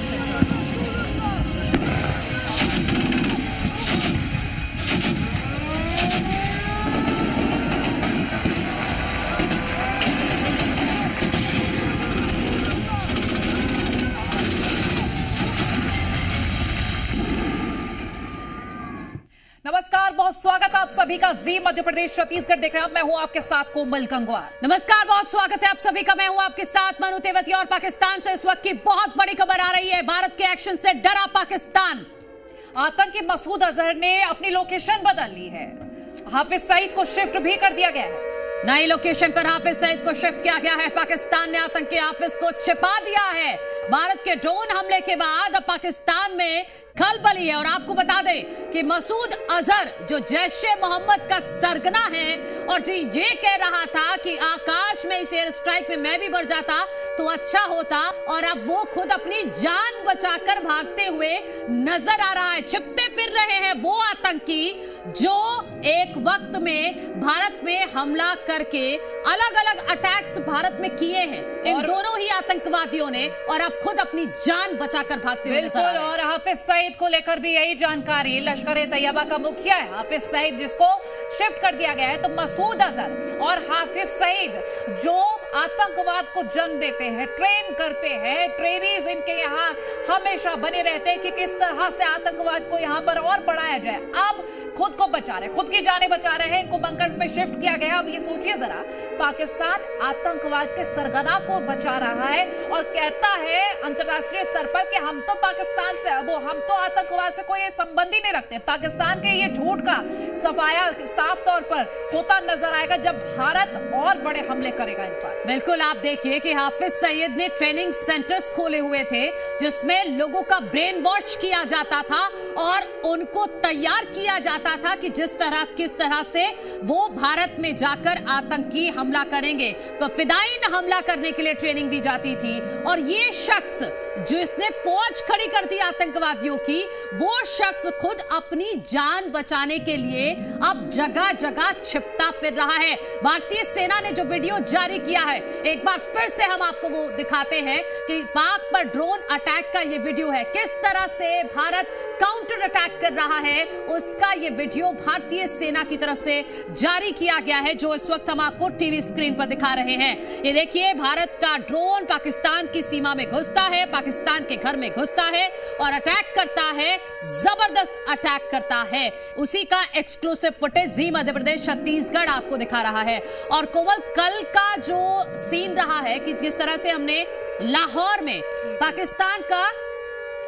Centre. नमस्कार, बहुत स्वागत है आप सभी का जी मध्य प्रदेश छत्तीसगढ़ देख रहे हैं। मैं हूं आपके साथ कोमल गंगवार। नमस्कार, बहुत स्वागत है आप सभी का। मैं हूं आपके साथ मनु तेवतिया। और पाकिस्तान से इस वक्त की बहुत बड़ी खबर आ रही है। भारत के एक्शन से डरा पाकिस्तान। आतंकी मसूद अजहर ने अपनी लोकेशन बदल ली है। हाफिज सईद को शिफ्ट भी कर दिया गया है। नई लोकेशन पर हाफिज सईद को शिफ्ट किया गया है। पाकिस्तान ने आतंकी हाफिज को छिपा दिया है। भारत के ड्रोन हमले के बाद अब पाकिस्तान में खलबली है। और आपको बता दें कि मसूद अजहर जो जैश-ए मोहम्मद का सरगना है और जो ये कह रहा था कि आकाश में इस एयर स्ट्राइक में मैं भी बढ़ जाता तो अच्छा होता, और अब वो खुद अपनी जान बचाकर भागते हुए नजर आ रहा है। छिपते फिर रहे हैं वो आतंकी जो एक वक्त में भारत में हमला करके अलग अलग अटैक्स भारत में किए हैं इन दोनों ही आतंकवादियों ने, और अब खुद अपनी जान बचाकर भागते हुए नजर आ रहे हैं। और हाफिज सईद को लेकर भी यही जानकारी। लश्कर-ए-तैयबा का मुखिया है हाफिज सईद, जिसको शिफ्ट कर दिया गया है। तो मसूद अजहर और हाफिज सईद जो आतंकवाद को जन्म देते हैं, ट्रेन करते हैं, ट्रेनीज इनके यहाँ हमेशा बने रहते हैं कि किस तरह से आतंकवाद को यहाँ पर और बढ़ाया जाए। अब खुद को बचा रहे हैं, खुद की जानें बचा रहे हैं। इनको बंकर्स में शिफ्ट किया गया। अब ये सोचिए जरा, पाकिस्तान आतंकवाद के सरगना को बचा रहा है और कहता है अंतरराष्ट्रीय स्तर पर कि हम तो पाकिस्तान से, हम तो आतंकवाद से कोई संबंध ही नहीं रखते। पाकिस्तान के ये झूठ का सफाया साफ तौर पर होता नजर आएगा जब भारत और बड़े हमले करेगा इन पर। बिल्कुल, आप देखिए कि हाफिज सईद ने ट्रेनिंग सेंटर्स खोले हुए थे जिसमें लोगों का ब्रेन वॉश किया जाता था और उनको तैयार किया जाता था कि किस तरह से वो भारत में जाकर आतंकी हमला करेंगे। तो फिदायीन हमला करने के लिए ट्रेनिंग दी जाती थी। और ये शख्स जो इसने फौज खड़ी कर दी आतंकवादियों की, वो शख्स खुद अपनी जान बचाने के लिए अब जगह जगह छिपता फिर रहा है। भारतीय सेना ने जो वीडियो जारी किया है, एक बार फिर से हम आपको वो दिखाते हैं कि पाक पर ड्रोन अटैक का ये वीडियो है। किस तरह से भारत काउंटर अटैक कर रहा है उसका ये वीडियो भारतीय सेना की तरफ से जारी किया गया है, जो इस वक्त हम आपको टीवी स्क्रीन पर दिखा रहे हैं। ये देखिए, भारत का ड्रोन पाकिस्तान की सीमा में घुसता है, पाकिस्तान के घर में घुसता है और अटैक करता है, जबरदस्त अटैक करता है। उसी का एक्सक्लूसिव फुटेज जी मध्य प्रदेश छत्तीसगढ़ आपको दिखा रहा है। और कोमल, कल का जो सीन रहा है कि जिस तरह से हमने लाहौर में पाकिस्तान का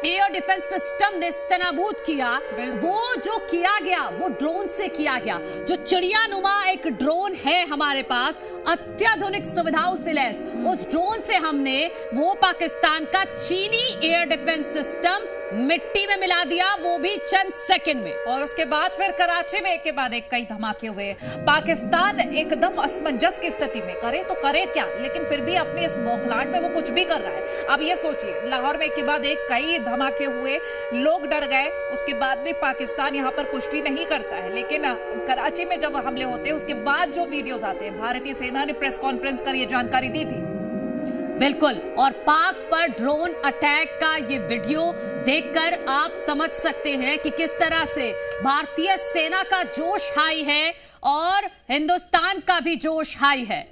एयर डिफेंस सिस्टम नेस्तनाबूद किया, वो जो किया गया वो ड्रोन से किया गया। जो चिड़ियानुमा एक ड्रोन है हमारे पास, अत्याधुनिक सुविधाओं से लैस, उस ड्रोन से हमने वो पाकिस्तान का चीनी एयर डिफेंस सिस्टम मिट्टी में मिला दिया, वो भी चंद सेकंड में। और उसके बाद फिर कराची में एक के बाद एक कई धमाके हुए। पाकिस्तान एकदम असमंजस की स्थिति में, करे तो करे क्या, लेकिन फिर भी अपनी इस बौखलाहट में वो कुछ भी कर रहा है। अब ये सोचिए, लाहौर में एक के बाद एक कई धमाके हुए, लोग डर गए। उसके बाद भी पाकिस्तान यहाँ पर पुष्टि नहीं करता है, लेकिन कराची में जब हमले होते हैं उसके बाद जो वीडियोज आते हैं, भारतीय सेना ने प्रेस कॉन्फ्रेंस कर ये जानकारी दी थी। बिल्कुल, और पाक पर ड्रोन अटैक का ये वीडियो देखकर आप समझ सकते हैं कि किस तरह से भारतीय सेना का जोश हाई है और हिंदुस्तान का भी जोश हाई है।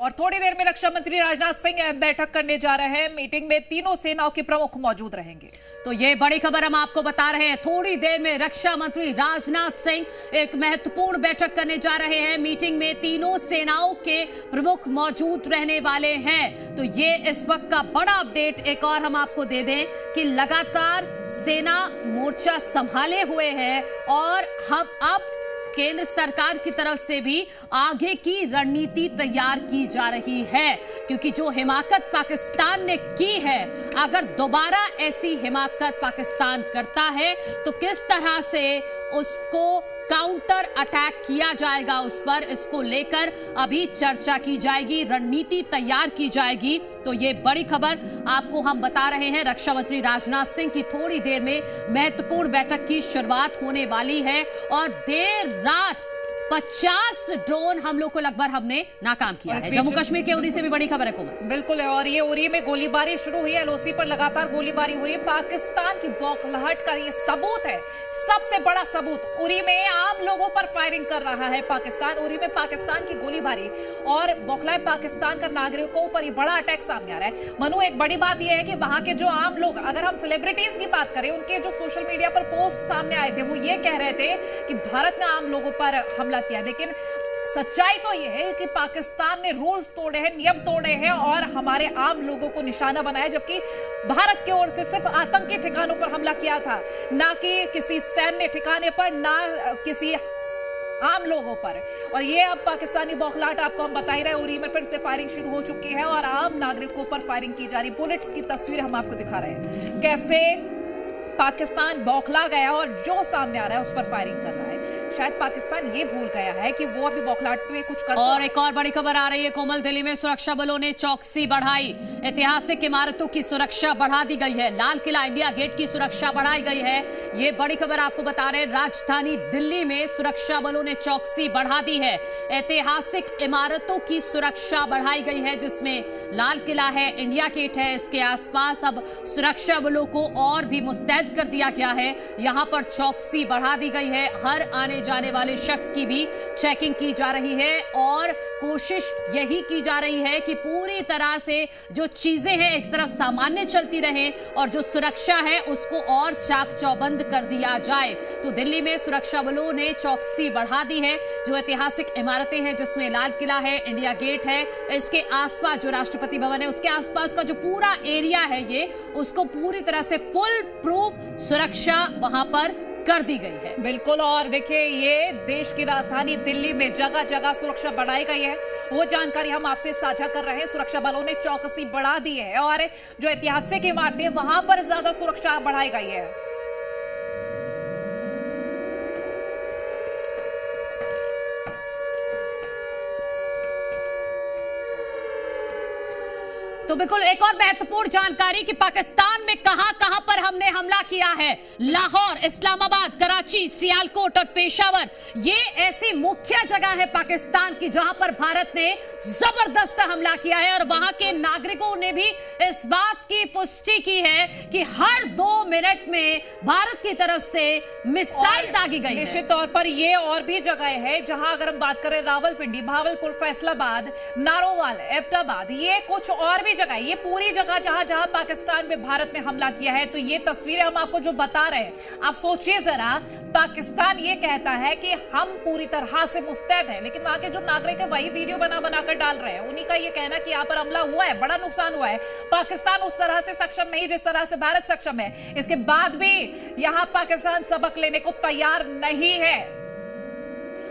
और थोड़ी देर में रक्षा मंत्री राजनाथ सिंह बैठक करने जा रहे हैं। मीटिंग में तीनों सेनाओं के प्रमुख मौजूद रहेंगे। तो ये बड़ी खबर हम आपको बता रहे हैं। थोड़ी देर में रक्षा मंत्री राजनाथ सिंह एक महत्वपूर्ण बैठक करने जा रहे हैं। मीटिंग में तीनों सेनाओं के प्रमुख मौजूद रहने वाले हैं। तो ये इस वक्त का बड़ा अपडेट एक और हम आपको दे दें कि लगातार सेना मोर्चा संभाले हुए है और हम अब केंद्र सरकार की तरफ से भी आगे की रणनीति तैयार की जा रही है, क्योंकि जो हिमाकत पाकिस्तान ने की है, अगर दोबारा ऐसी हिमाकत पाकिस्तान करता है तो किस तरह से उसको काउंटर अटैक किया जाएगा उस पर, इसको लेकर अभी चर्चा की जाएगी, रणनीति तैयार की जाएगी। तो ये बड़ी खबर आपको हम बता रहे हैं। रक्षा मंत्री राजनाथ सिंह की थोड़ी देर में महत्वपूर्ण बैठक की शुरुआत होने वाली है और देर रात 50 ड्रोन हमलों को लगभग हमने नाकाम किया है। जम्मू कश्मीर के उरी से भी बड़ी खबर है कोमल। बिल्कुल है, और ये उरी में गोलीबारी शुरू हुई है। एलओसी पर लगातार गोलीबारी हो रही है। पाकिस्तान की बौखलाहट का ये सबूत है, सबसे बड़ा सबूत। उरी में आम लोगों पर फायरिंग कर रहा है पाकिस्तान। उरी में पाकिस्तान की गोलीबारी और बौखलाए पाकिस्तान का नागरिकों पर ये बड़ा अटैक सामने आ रहा है। मनु, एक बड़ी बात यह है कि वहां के जो आम लोग, अगर हम सेलिब्रिटीज की बात करें, उनके जो सोशल मीडिया पर पोस्ट सामने आए थे, वो ये कह रहे थे कि भारत ने आम लोगों पर हमला किया। लेकिन सच्चाई तो यह है कि पाकिस्तान ने रूल्स तोड़े हैं, नियम तोड़े हैं और हमारे आम लोगों को निशाना बनाया, जबकि भारत की ओर से सिर्फ आतंकी ठिकानों पर हमला किया था, ना कि किसी सैन्य ठिकाने पर, ना किसी आम लोगों पर। और ये अब पाकिस्तानी बौखलाहट आपको हम बता ही रहे हैं। उरी में फिर से फायरिंग शुरू हो चुकी है और आम नागरिकों पर फायरिंग की जा रही। बुलेट्स की तस्वीर हम आपको दिखा रहे हैं, कैसे पाकिस्तान बौखला गया और जो सामने आ रहा है उस पर फायरिंग कर रहा है। शायद पाकिस्तान ये भूल गया है कि वो अभी बौखलाहट पे कुछ कर। और एक और बड़ी खबर आ रही है कोमल, दिल्ली में सुरक्षा बलों ने चौकसी बढ़ाई। ऐतिहासिक इमारतों की सुरक्षा बढ़ा दी गई है। लाल किला, इंडिया गेट की सुरक्षा बढ़ाई गई है। ये बड़ी खबर आपको बता रहे हैं। राजधानी दिल्ली में सुरक्षा बलों ने चौकसी बढ़ा दी है। ऐतिहासिक इमारतों की सुरक्षा बढ़ाई गई है, जिसमें लाल किला है, इंडिया गेट है। इसके आसपास अब सुरक्षा बलों को और भी मुस्तैद कर दिया गया है। यहां पर चौकसी बढ़ा दी गई है। हर आने जाने वाले शख्स की भी चेकिंग की जा रही है और कोशिश यही की जा रही है कि पूरी तरह से जो चीजें हैं एक तरफ सामान्य चलती रहें और जो सुरक्षा है उसको और चाक चौबंद कर दिया जाए। तो दिल्ली में सुरक्षा बलों ने चौकसी बढ़ा दी है। जो ऐतिहासिक इमारतें हैं, जिसमें लाल किला है, इंडिया गेट है, इसके आसपास जो राष्ट्रपति भवन है, उसके आसपास का जो पूरा एरिया है, ये उसको पूरी तरह से फुल प्रूफ सुरक्षा वहां पर कर दी गई है। बिल्कुल, और देखिए ये देश की राजधानी दिल्ली में जगह जगह सुरक्षा बढ़ाई गई है। वो जानकारी हम आपसे साझा कर रहे हैं। सुरक्षा बलों ने चौकसी बढ़ा दी है और जो ऐतिहासिक इमारतें वहां पर ज्यादा सुरक्षा बढ़ाई गई है। तो बिल्कुल एक और महत्वपूर्ण जानकारी कि पाकिस्तान में कहां पर हमने हमला किया है। लाहौर, इस्लामाबाद, कराची, सियालकोट और पेशावर, ये ऐसी मुख्य जगह है पाकिस्तान की जहां पर भारत ने जबरदस्त हमला किया है। और वहां के नागरिकों ने भी इस बात की पुष्टि की है कि हर 2 मिनट में भारत की तरफ से मिसाइल दागी गई है। निश्चित तौर पर ये और भी जगह है जहां अगर हम बात करें रावलपिंडी, भावलपुर, फैसलाबाद, नारोवाल, एबटाबाद, ये कुछ और भी जगह, ये पूरी जगह जहां जहां पाकिस्तान में भारत ने हमला किया है। तो ये तस्वीरें हम आपको जो बता रहे हैं, आप सोचिए जरा, पाकिस्तान ये कहता है कि हम पूरी तरह से मुस्तैद हैं, लेकिन वहां के जो नागरिक है वही वीडियो बना बनाकर डाल रहे हैं। उन्हीं का ये कहना कि यहाँ पर हमला हुआ है, बड़ा नुकसान हुआ है। पाकिस्तान उस तरह से सक्षम नहीं जिस तरह से भारत सक्षम है। इसके बाद भी यहाँ पाकिस्तान सबक लेने को तैयार नहीं है।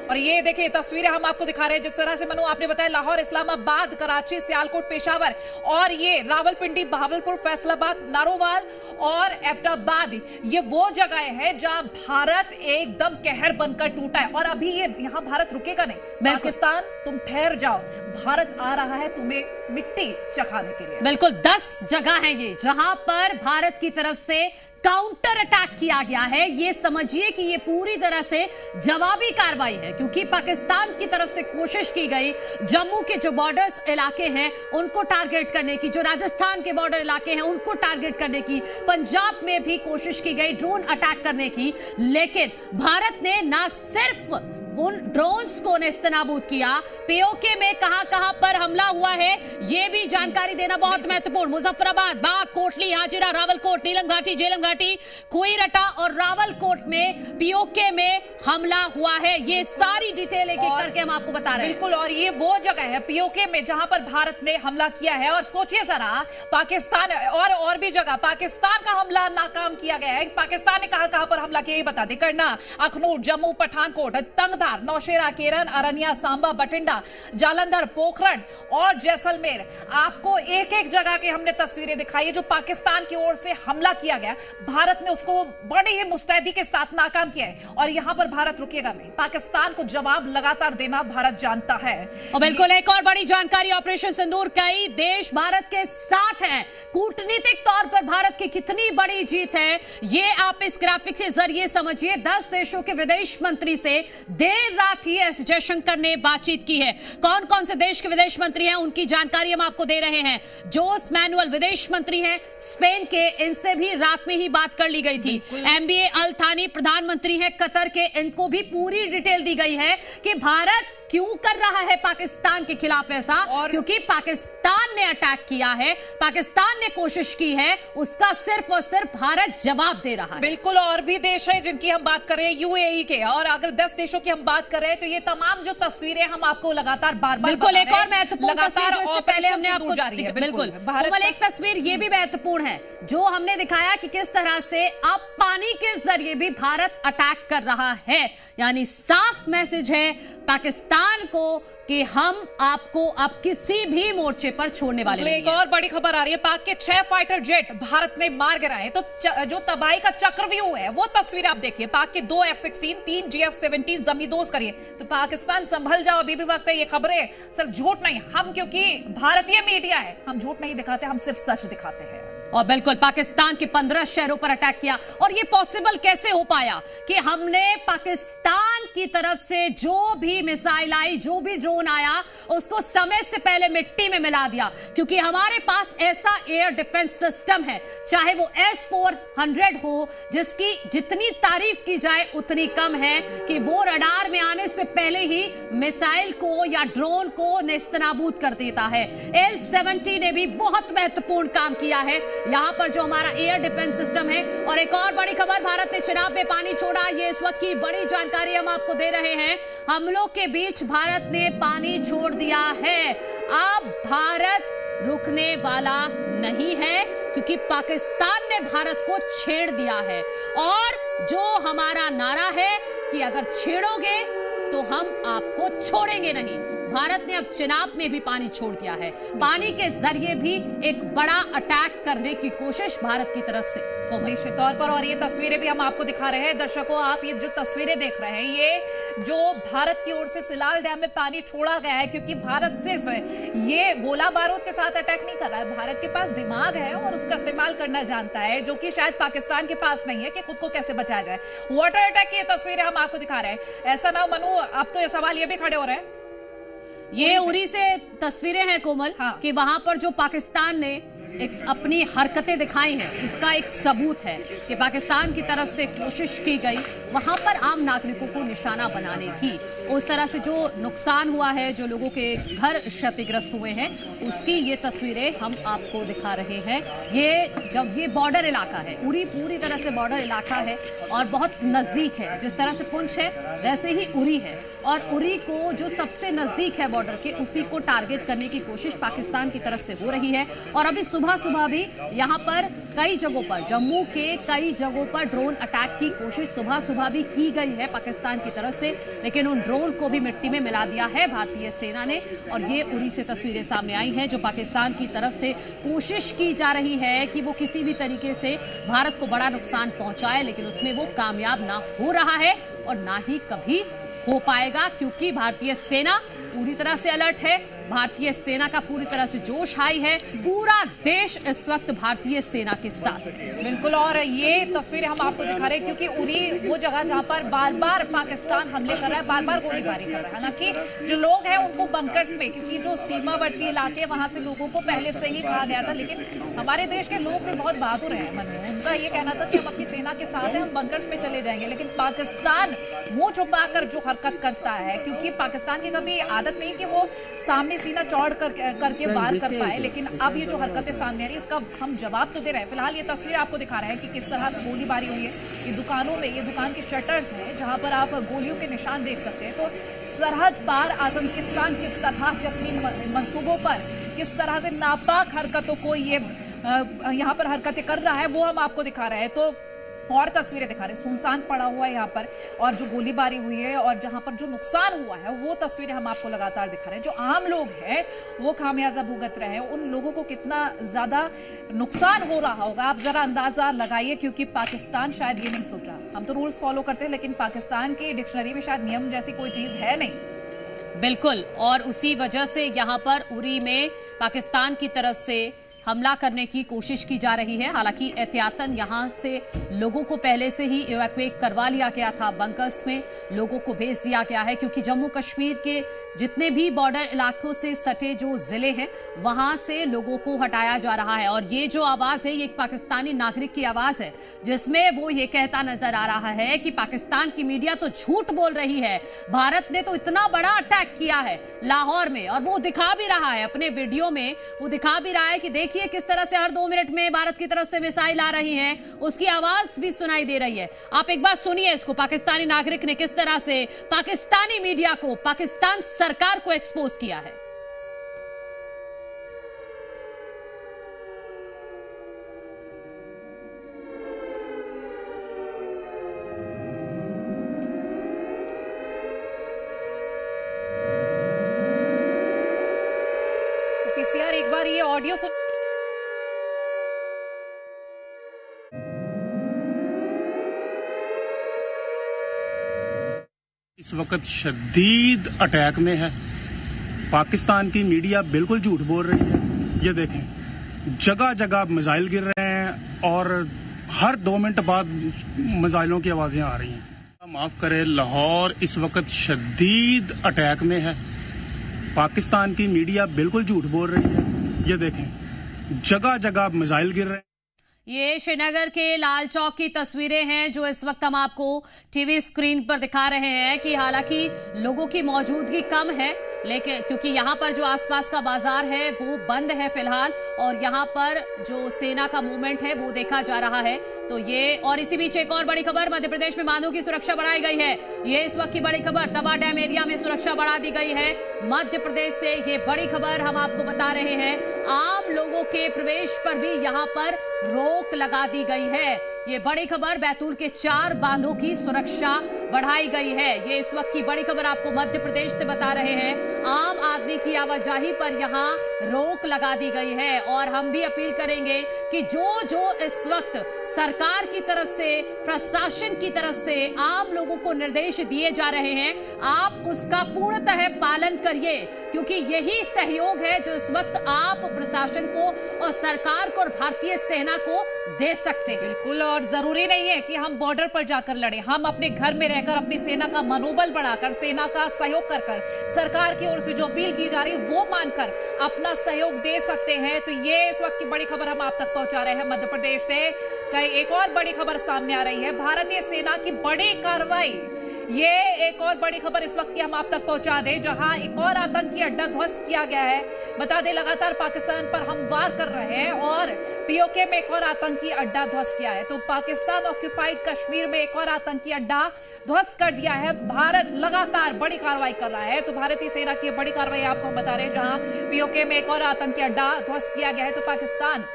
और ये देखिए तस्वीरें हम आपको दिखा रहे हैं, जिस तरह से मनु आपने बताया, लाहौर, इस्लामाबाद, कराची, सियालकोट, पेशावर, और ये रावलपिंडी, भावलपुर, फैसलाबाद, नारोवाल और एबटाबाद, ये वो जगह है जहां भारत एकदम कहर बनकर टूटा है। और अभी ये यहाँ भारत रुकेगा नहीं। पाकिस्तान तुम ठहर जाओ, भारत आ रहा है तुम्हें मिट्टी चखाने के लिए। बिल्कुल 10 जगह है ये जहां पर भारत की तरफ से काउंटर अटैक किया गया है। ये समझिए कि ये पूरी तरह से जवाबी कार्रवाई है, क्योंकि पाकिस्तान की तरफ से कोशिश की गई जम्मू के जो बॉर्डर्स इलाके हैं उनको टारगेट करने की, जो राजस्थान के बॉर्डर इलाके हैं उनको टारगेट करने की, पंजाब में भी कोशिश की गई ड्रोन अटैक करने की। लेकिन भारत ने ना सिर्फ उन ड्रोन्स को नेस्तनाबूद किया, पीओके में कहां पर हमला हुआ है ये भी जानकारी देना बहुत महत्वपूर्ण। मुजफ्फराबाद, बाग, कोटली, हाजिरा, रावलकोट, नीलम घाटी, झेलम घाटी, कोईरटा और रावलकोट में पीओके में हमला हुआ है। ये सारी डिटेल एक एक करके हम आपको बता रहे हैं। बिल्कुल, और ये वो जगह है पीओके में जहां पर भारत ने हमला किया है। और सोचिए जरा, पाकिस्तान और भी जगह पाकिस्तान का हमला नाकाम किया गया है। पाकिस्तान ने कहां पर हमला किया ये बता दें। करना, अखनूर, जम्मू, पठानकोट, तंग नौशेरा, केरन, अरनिया, सांबा, बठिंडा, जालंधर, पोखरण और जैसलमेर। आपको एक एक जगह की हमने तस्वीरें दिखाई है जो पाकिस्तान की ओर से हमला किया गया। भारत ने उसको बड़ी ही मुस्तैदी के साथ नाकाम किया है और यहां पर भारत रुकेगा नहीं। पाकिस्तान को जवाब लगातार देना भारत जानता है। और बिल्कुल एक और बड़ी जानकारी, ऑपरेशन सिंदूर, कई देश भारत के साथ हैं। कूटनीतिक तौर पर भारत की कितनी बड़ी जीत है ये आप इस ग्राफिक के जरिए समझिए। 10 देशों के विदेश मंत्री से देर रात ही एस जयशंकर ने बातचीत की है। कौन कौन से देश के विदेश मंत्री हैं उनकी जानकारी हम आपको दे रहे हैं। जोस मैनुअल विदेश मंत्री हैं स्पेन के, इनसे भी रात में ही बात कर ली गई थी। एमबीए अल थानी प्रधानमंत्री हैं कतर के, इनको भी पूरी डिटेल दी गई है कि भारत क्यों कर रहा है पाकिस्तान के खिलाफ ऐसा, और क्योंकि पाकिस्तान ने अटैक किया है, पाकिस्तान ने कोशिश की है, उसका सिर्फ और सिर्फ भारत जवाब दे रहा है। बिल्कुल, और भी देश हैं जिनकी हम बात कर रहे हैं यूएई के, और अगर 10 देशों की हम बात कर रहे हैं तो ये तमाम जो तस्वीरें हम आपको लगातार बार-बार बिल्कुल एक और महत्वपूर्ण तस्वीर जो इससे पहले हमने आपको जारी है। बिल्कुल कोमल, एक तस्वीर ये भी महत्वपूर्ण है जो हमने दिखाया कि किस तरह से अब पानी के जरिए भी भारत अटैक कर रहा है, यानी साफ मैसेज है पाकिस्तान को कि हम आपको अब किसी भी मोर्चे पर छोड़ने वाले नहीं हैं। एक और बड़ी खबर आ रही है, पाक के 6 फाइटर जेट भारत ने मार गिराए, तो जो तबाही का चक्रव्यूह है वो तस्वीर आप देखिए। पाक के 2 F-16, 3 GF-17 जमींदोज करिए, तो पाकिस्तान संभल जाओ, अभी भी वक्त है। ये खबरें सिर्फ झूठ नहीं, हम क्योंकि भारतीय मीडिया है, हम झूठ नहीं दिखाते, हम सिर्फ सच दिखाते हैं। और बिल्कुल पाकिस्तान के 15 शहरों पर अटैक किया, और ये पॉसिबल कैसे हो पाया कि हमने पाकिस्तान की तरफ से जो भी मिसाइल आई, जो भी ड्रोन आया, उसको समय से पहले मिट्टी में मिला दिया, क्योंकि हमारे पास ऐसा एयर डिफेंस सिस्टम है, चाहे वो S-400 हो, जिसकी जितनी तारीफ की जाए उतनी कम है, कि वो रडार में आने से पहले ही मिसाइल को या ड्रोन को नेस्तनाबूद कर देता है। L-70 ने भी बहुत महत्वपूर्ण काम किया है यहां पर जो हमारा एयर डिफेंस सिस्टम है। और एक और बड़ी खबर, भारत ने चिनाब में पानी छोड़ा, ये इस वक्त की बड़ी जानकारी हम आपको दे रहे हैं। हमलों के बीच भारत ने पानी छोड़ दिया है। अब भारत रुकने वाला नहीं है, क्योंकि पाकिस्तान ने भारत को छेड़ दिया है, और जो हमारा नारा है कि अगर छेड़ोगे तो हम आपको छोड़ेंगे नहीं। भारत ने अब चिनाब में भी पानी छोड़ दिया है, पानी के जरिए भी एक बड़ा अटैक करने की कोशिश भारत की तरफ से निश्चित तौर पर। और ये तस्वीरें भी हम आपको दिखा रहे हैं दर्शकों, आप ये जो तस्वीरें देख रहे हैं, ये जो भारत की ओर से सिलाल डैम में पानी छोड़ा गया है, क्योंकि भारत सिर्फ ये गोला बारूद के साथ अटैक नहीं कर रहा है, भारत के पास दिमाग है और उसका इस्तेमाल करना जानता है, जो कि शायद पाकिस्तान के पास नहीं है, कि खुद को कैसे बचाया जाए। वाटर अटैक की तस्वीरें हम आपको दिखा रहे हैं। ऐसा ना मनु, अब तो ये सवाल ये भी खड़े हो रहे हैं, ये उरी से तस्वीरें हैं कोमल, हाँ, कि वहां पर जो पाकिस्तान ने एक अपनी हरकतें दिखाई हैं, उसका एक सबूत है कि पाकिस्तान की तरफ से कोशिश की गई वहां पर आम नागरिकों को निशाना बनाने की। उस तरह से जो नुकसान हुआ है, जो लोगों के घर क्षतिग्रस्त हुए हैं, उसकी ये तस्वीरें हम आपको दिखा रहे हैं। ये बॉर्डर इलाका है, उरी पूरी तरह से बॉर्डर इलाका है और बहुत नजदीक है। जिस तरह से पुंछ है वैसे ही उरी है, और उरी को जो सबसे नजदीक है बॉर्डर के, उसी को टारगेट करने की कोशिश पाकिस्तान की तरफ से हो रही है। और अभी सुबह भी यहाँ पर कई जगहों पर, जम्मू के कई जगहों पर ड्रोन अटैक की कोशिश सुबह भी की गई है पाकिस्तान की तरफ से, लेकिन उन ड्रोन को भी मिट्टी में मिला दिया है भारतीय सेना ने। और ये उरी से तस्वीरें सामने आई हैं, जो पाकिस्तान की तरफ से कोशिश की जा रही है कि वो किसी भी तरीके से भारत को बड़ा नुकसान पहुंचाए, लेकिन उसमें वो कामयाब ना हो रहा है और ना ही कभी हो पाएगा, क्योंकि भारतीय सेना पूरी तरह से अलर्ट है, भारतीय सेना का पूरी तरह से जोश हाई है, पूरा देश इस वक्त भारतीय सेना के साथ है। बिल्कुल, और ये तस्वीरें हम आपको दिखा रहे हैं क्योंकि उरी वो जगह जहां पर बार बार पाकिस्तान हमले कर रहा है, बार बार गोलीबारी कर रहा है। हालांकि जो लोग हैं उनको बंकर्स में, क्योंकि जो सीमावर्ती इलाके वहां से लोगों को पहले से ही कहा गया था, लेकिन हमारे देश के लोग भी बहुत बहादुर हैं। उनका ये कहना था कि हम अपनी सेना के साथ हैं, हम बंकर्स में चले जाएंगे, लेकिन पाकिस्तान मुंह छुपाकर जो हरकत करता है, क्योंकि पाकिस्तान की कभी आदत नहीं कि वो सामने सीना चौड़ करके वार कर पाए, लेकिन अब ये जो हरकतें सामने आ रही है इसका हम जवाब तो दे रहे हैं। फिलहाल ये तस्वीर आपको दिखा रहे हैं कि किस तरह से गोलीबारी हुई है। ये दुकानों में, ये दुकान के शटर्स हैं जहां पर आप गोलियों के निशान देख सकते हैं। तो सरहद पार आतंकिस्तान किस तरह से अपनी मंसूबों पर किस तरह से नापाक हरकतों को ये यहाँ पर हरकतें कर रहा है, वो हम आपको दिखा रहे हैं। तो और तस्वीरें दिखा रहे हैं, सुनसान पड़ा हुआ है यहाँ पर, और जो गोलीबारी हुई है और जहाँ पर जो नुकसान हुआ है वो तस्वीरें हम आपको लगातार दिखा रहे हैं। जो आम लोग हैं वो खामियाजा भुगत रहे हैं, उन लोगों को कितना ज्यादा नुकसान हो रहा होगा आप जरा अंदाजा लगाइए, क्योंकि पाकिस्तान शायद ये नहीं सोच रहा। हम तो रूल्स फॉलो करते हैं, लेकिन पाकिस्तान की डिक्शनरी में शायद नियम जैसी कोई चीज है नहीं। बिल्कुल, और उसी वजह से यहाँ पर उरी में पाकिस्तान की तरफ से हमला करने की कोशिश की जा रही है। हालांकि एहतियातन यहां से लोगों को पहले से ही इवैक्यूएट करवा लिया गया था, बंकर्स में लोगों को भेज दिया गया है, क्योंकि जम्मू कश्मीर के जितने भी बॉर्डर इलाकों से सटे जो जिले हैं वहां से लोगों को हटाया जा रहा है। और ये जो आवाज है ये एक पाकिस्तानी नागरिक की आवाज है, जिसमें वो ये कहता नजर आ रहा है कि पाकिस्तान की मीडिया तो झूठ बोल रही है, भारत ने तो इतना बड़ा अटैक किया है लाहौर में। और वो दिखा भी रहा है अपने वीडियो में, वो दिखा भी रहा है कि देखिए किस तरह से हर 2 मिनट में भारत की तरफ से मिसाइल आ रही है, उसकी आवाज भी सुनाई दे रही है। आप एक बार सुनिए इसको, पाकिस्तानी नागरिक ने किस तरह से पाकिस्तानी मीडिया को, पाकिस्तान सरकार को एक्सपोज किया है। तो पीसीआर एक बार ये ऑडियो सुन। इस वक्त शदीद अटैक में है। पाकिस्तान की मीडिया बिल्कुल झूठ बोल रही है। ये देखें, जगह जगह मिसाइल गिर रहे हैं और हर 2 मिनट बाद मिसाइलों की आवाजें आ रही हैं। माफ करें, लाहौर इस वक्त शदीद अटैक में है। पाकिस्तान की मीडिया बिल्कुल झूठ बोल रही है। ये देखें, जगह जगह मिसाइल गिर रहे हैं। ये श्रीनगर के लाल चौक की तस्वीरें हैं जो इस वक्त हम आपको टीवी स्क्रीन पर दिखा रहे हैं कि हालांकि लोगों की मौजूदगी कम है, लेकिन क्योंकि यहाँ पर जो आसपास का बाजार है वो बंद है फिलहाल, और यहाँ पर जो सेना का मूवमेंट है वो देखा जा रहा है। तो ये, और इसी बीच एक और बड़ी खबर, मध्य प्रदेश में बांधों की सुरक्षा बढ़ाई गई है। ये इस वक्त की बड़ी खबर, तवा डैम एरिया में सुरक्षा बढ़ा दी गई है। मध्य प्रदेश से ये बड़ी खबर हम आपको बता रहे हैं। आम लोगों के प्रवेश पर भी यहाँ पर रोक लगा दी गई है। ये बड़ी खबर, बैतूल के 4 बांधों की सुरक्षा बढ़ाई गई है। ये इस वक्त की बड़ी खबर आपको मध्य प्रदेश से बता रहे हैं। आम आदमी की आवाजाही पर यहाँ रोक लगा दी गई है। और हम भी अपील करेंगे कि जो इस वक्त सरकार की तरफ से, प्रशासन की तरफ से आम लोगों को निर्देश दिए जा रहे हैं, आप उसका पूर्णतः पालन करिए, क्योंकि यही सहयोग है जो इस वक्त आप प्रशासन को और सरकार को और भारतीय सेना को दे सकते हैं। बिल्कुल, और जरूरी नहीं है कि हम बॉर्डर पर जाकर लड़े, हम अपने घर में रहकर अपनी सेना का मनोबल बढ़ाकर, सेना का सहयोग कर सरकार की ओर से जो अपील की जा रही है वो मानकर अपना सहयोग दे सकते हैं। तो ये इस वक्त की बड़ी खबर हम आप तक पहुंचा रहे हैं मध्य प्रदेश से। कई एक और बड़ी खबर सामने आ रही है, भारतीय सेना की बड़ी कार्रवाई। ये एक और बड़ी खबर इस वक्त की हम आप तक पहुंचा दें, जहां एक और आतंकी अड्डा ध्वस्त किया गया है। बता दें, लगातार पाकिस्तान पर हम वार कर रहे हैं और पीओके में एक और आतंकी अड्डा ध्वस्त किया है। तो पाकिस्तान ऑक्यूपाइड कश्मीर में एक और आतंकी अड्डा ध्वस्त कर दिया है। भारत लगातार बड़ी कार्रवाई कर रहा है। तो भारतीय सेना की बड़ी कार्रवाई आपको हम बता रहे हैं, जहां पीओके में एक और आतंकी अड्डा ध्वस्त किया गया है। तो पाकिस्तान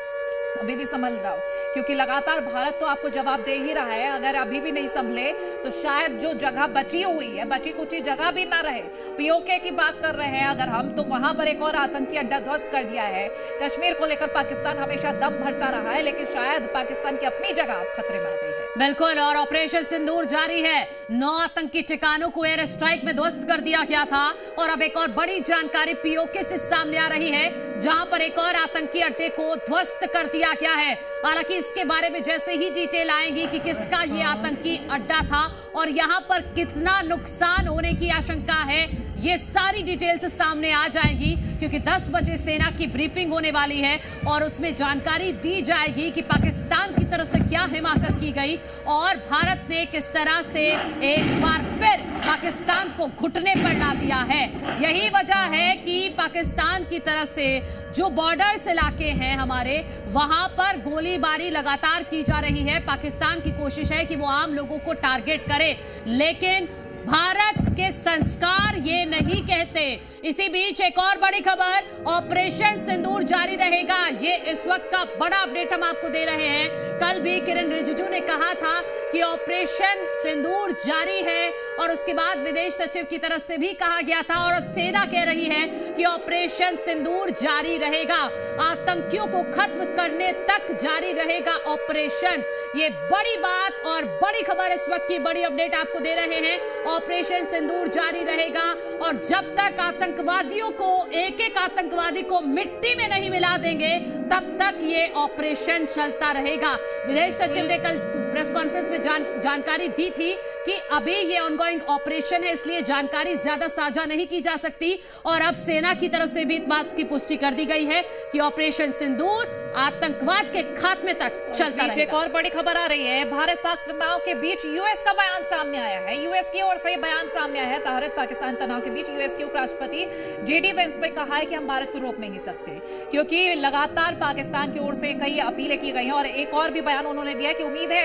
अभी भी संभल रहा हो, क्योंकि लगातार भारत तो आपको जवाब दे ही रहा है। अगर अभी भी नहीं संभले तो शायद जो जगह बची हुई है, बची कुछ जगह भी ना रहे। पीओके की बात कर रहे हैं अगर हम, तो वहां पर एक और आतंकी अड्डा ध्वस्त कर दिया है। कश्मीर को लेकर पाकिस्तान हमेशा दम भरता रहा है, लेकिन शायद पाकिस्तान की अपनी जगह अब खतरे में आ गई है। बिल्कुल, और ऑपरेशन सिंदूर जारी है। 9 आतंकी ठिकानों को एयर स्ट्राइक में ध्वस्त कर दिया गया था। और अब एक और बड़ी जानकारी पीओके से सामने आ रही है, जहां पर एक और आतंकी अड्डे को ध्वस्त कर दिया गया है। हालांकि इसके बारे में जैसे ही डिटेल आएंगी कि किसका ये आतंकी अड्डा था और यहां पर कितना नुकसान होने की आशंका है, ये सारी डिटेल्स सामने आ जाएंगी, क्योंकि 10 बजे सेना की ब्रीफिंग होने वाली है और उसमें जानकारी दी जाएगी कि पाकिस्तान की तरफ से क्या हिमाकत की गई और भारत ने किस तरह से एक बार फिर पाकिस्तान को घुटने पर ला दिया है। यही वजह है कि पाकिस्तान की तरफ से जो बॉर्डर्स इलाके हैं हमारे, वहां पर गोलीबारी लगातार की जा रही है। पाकिस्तान की कोशिश है कि वो आम लोगों को टारगेट करे, लेकिन भारत के संस्कार ये नहीं कहते। इसी बीच एक और बड़ी खबर, ऑपरेशन सिंदूर जारी रहेगा। ये इस वक्त का बड़ा अपडेट हम आपको दे रहे हैं। कल भी किरण रिजिजू ने कहा था कि ऑपरेशन सिंदूर जारी है, और उसके बाद विदेश सचिव की तरफ से भी कहा गया था, और अब सेना कह रही है कि ऑपरेशन सिंदूर जारी रहेगा। आतंकियों को खत्म करने तक जारी रहेगा ऑपरेशन। ये बड़ी बात और बड़ी खबर, इस वक्त की बड़ी अपडेट आपको दे रहे हैं। ऑपरेशन सिंदूर जारी रहेगा, और जब तक आतंक आतंकवादियों को, एक एक आतंकवादी को मिट्टी में नहीं मिला देंगे तब तक ये ऑपरेशन चलता रहेगा। विदेश सचिव ने कल प्रेस कॉन्फ्रेंस में जानकारी दी थी कि अभी ये ऑनगोइंग ऑपरेशन है, इसलिए जानकारी ज्यादा साझा नहीं की जा सकती। और अब सेना की तरफ से भी बात की पुष्टि कर दी गई है कि ऑपरेशन सिंदूर आतंकवाद के खात्मे तक चलता रहेगा। एक और बड़ी खबर आ रही है, भारत पाक तनाव के बीच यूएस का बयान सामने आया है। यूएस की ओर से बयान सामने आया है, भारत पाकिस्तान तनाव के बीच यूएस के उपराष्ट्रपति जेडी वेंस ने कहा है कि हम भारत को रोक नहीं सकते, क्योंकि लगातार पाकिस्तान की ओर से कई अपीलें की गई हैं। और एक और भी बयान उन्होंने दिया कि उम्मीद है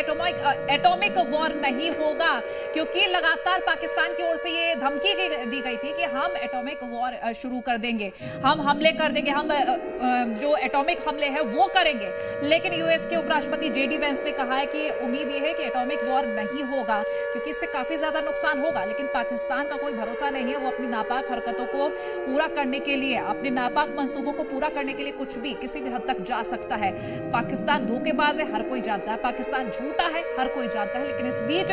एटॉमिक वॉर नहीं होगा, क्योंकि लगातार पाकिस्तान की ओर से ये धमकी दी गई थी कि हम एटॉमिक वॉर शुरू कर देंगे, हम हमले कर देंगे, हम जो एटॉमिक हमले हैं वो करेंगे। लेकिन यूएस के उपराष्ट्रपति जेडी वेंस ने कहा है कि उम्मीद ये है कि एटॉमिक वॉर नहीं होगा, क्योंकि इससे काफी ज्यादा नुकसान होगा। लेकिन पाकिस्तान का कोई भरोसा नहीं है, वो अपनी नापाक हरकतों को पूरा करने के लिए, अपने नापाक मंसूबों को पूरा करने के लिए कुछ भी किसी भी हद तक जा सकता है। पाकिस्तान धोखेबाज है, हर कोई जानता है, पाकिस्तान झूठा है, हर कोई जानता है। लेकिन इस बीच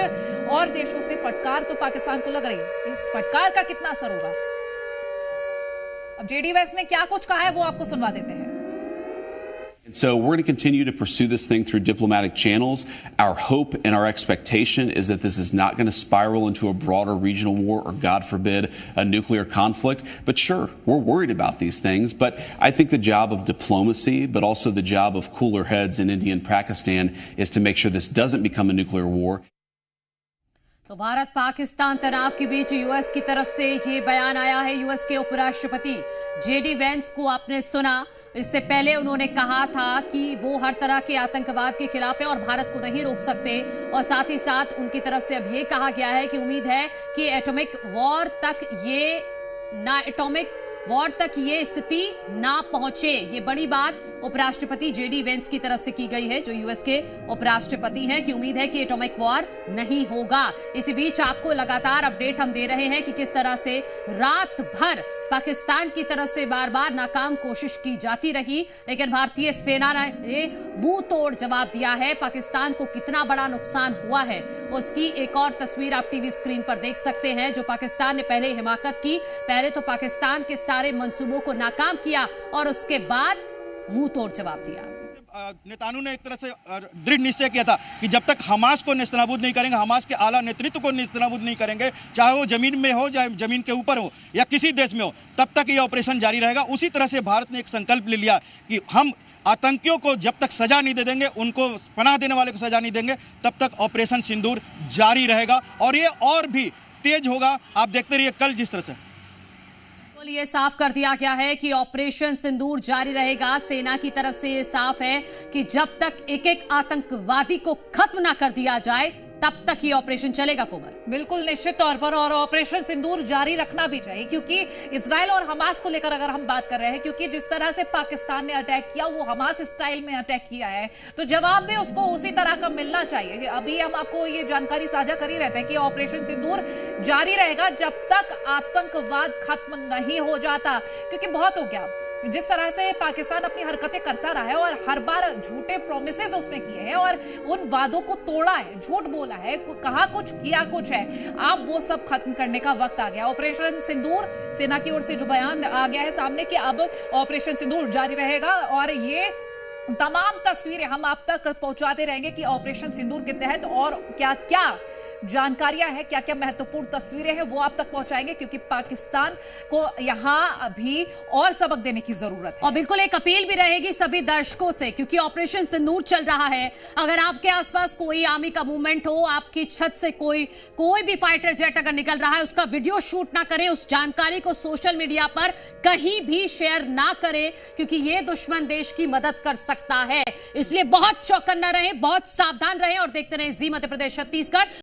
और देशों से फटकार तो पाकिस्तान को लग रही है, इस फटकार का कितना असर होगा? अब जेडी वेंस ने क्या कुछ कहा है वो आपको सुनवा देते हैं। And so we're going to continue to pursue this thing through diplomatic channels. Our hope and our expectation is that this is not going to spiral into a broader regional war or, God forbid, a nuclear conflict. But sure, we're worried about these things. But I think the job of diplomacy, but also the job of cooler heads in India and Pakistan, is to make sure this doesn't become a nuclear war. तो भारत पाकिस्तान तनाव के बीच US की तरफ से ये बयान आया है। यूएस के उपराष्ट्रपति जेडी वेंस को आपने सुना, इससे पहले उन्होंने कहा था कि वो हर तरह के आतंकवाद के खिलाफ है और भारत को नहीं रोक सकते। और साथ ही साथ उनकी तरफ से अब ये कहा गया है कि उम्मीद है कि एटॉमिक वॉर तक ये स्थिति ना पहुंचे। ये बड़ी बात उपराष्ट्रपति जेडी वेंस की तरफ से की गई है, जो यूएस के उपराष्ट्रपति हैं, कि उम्मीद है कि एटॉमिक वॉर नहीं होगा। इसी बीच आपको लगातार अपडेट हम दे रहे हैं कि किस तरह से रात भर पाकिस्तान की तरफ से बार बार नाकाम कोशिश की जाती रही, लेकिन भारतीय सेना ने मुंह तोड़ जवाब दिया है। पाकिस्तान को कितना बड़ा नुकसान हुआ है उसकी एक और तस्वीर आप टीवी स्क्रीन पर देख सकते हैं, जो पाकिस्तान ने पहले हिमाकत की। पहले तो पाकिस्तान के सारे मंसूबों को नाकाम किया और उसके बाद मुंह तोड़ जवाब दिया। नेतान्याहू ने एक तरह से दृढ़ निश्चय किया था कि जब तक हमास को नेस्तनाबूद नहीं करेंगे, हमास के आला नेतृत्व को नेस्तनाबूद नहीं करेंगे, चाहे वो जमीन में हो, चाहे जमीन के ऊपर हो या किसी देश में हो, तब तक ये ऑपरेशन जारी रहेगा। उसी तरह से भारत ने एक संकल्प ले लिया कि हम आतंकियों को जब तक सजा नहीं दे देंगे, उनको पनाह देने वाले को सजा नहीं देंगे, तब तक ऑपरेशन सिंदूर जारी रहेगा और ये और भी तेज होगा। आप देखते रहिए कल जिस तरह से ये साफ कर दिया गया है कि ऑपरेशन सिंदूर जारी रहेगा। सेना की तरफ से ये साफ है कि जब तक एक एक आतंकवादी को खत्म ना कर दिया जाए तब तक ये ऑपरेशन चलेगा। कोमल, बिल्कुल निश्चित तौर पर, और ऑपरेशन सिंदूर जारी रखना भी चाहिए, क्योंकि इजराइल और हमास को लेकर अगर हम बात कर रहे हैं, क्योंकि जिस तरह से पाकिस्तान ने अटैक किया वो हमास स्टाइल में अटैक किया है, तो जवाब भी उसको उसी तरह का मिलना चाहिए। अभी हम आपको ये जानकारी साझा कर ही रहते हैं कि ऑपरेशन सिंदूर जारी रहेगा जब तक आतंकवाद खत्म नहीं हो जाता, क्योंकि बहुत हो गया जिस तरह से पाकिस्तान अपनी हरकतें करता रहा है और हर बार झूठे प्रोमिसेस उसने किए हैं और उन वादों को तोड़ा है, झूठ बोला है, कहा कुछ किया कुछ है। अब वो सब खत्म करने का वक्त आ गया। ऑपरेशन सिंदूर, सेना की ओर से जो बयान आ गया है सामने कि अब ऑपरेशन सिंदूर जारी रहेगा और ये तमाम तस्वीरें हम आप तक पहुंचाते रहेंगे कि ऑपरेशन सिंदूर के तहत और क्या क्या जानकारियां हैं, क्या क्या महत्वपूर्ण तस्वीरें हैं, वो आप तक पहुंचाएंगे, क्योंकि पाकिस्तान को यहां अभी और सबक देने की जरूरत है। और बिल्कुल एक अपील भी रहेगी सभी दर्शकों से, क्योंकि ऑपरेशन सिंदूर चल रहा है। अगर आपके आसपास कोई आर्मी का मूवमेंट हो, आपकी छत से कोई भी फाइटर जेट अगर निकल रहा है, उसका वीडियो शूट ना करें, उस जानकारी को सोशल मीडिया पर कहीं भी शेयर ना करें, क्योंकि ये दुश्मन देश की मदद कर सकता है। इसलिए बहुत चौकन्ना रहें, बहुत सावधान रहें और देखते रहें जी मध्य प्रदेश छत्तीसगढ़।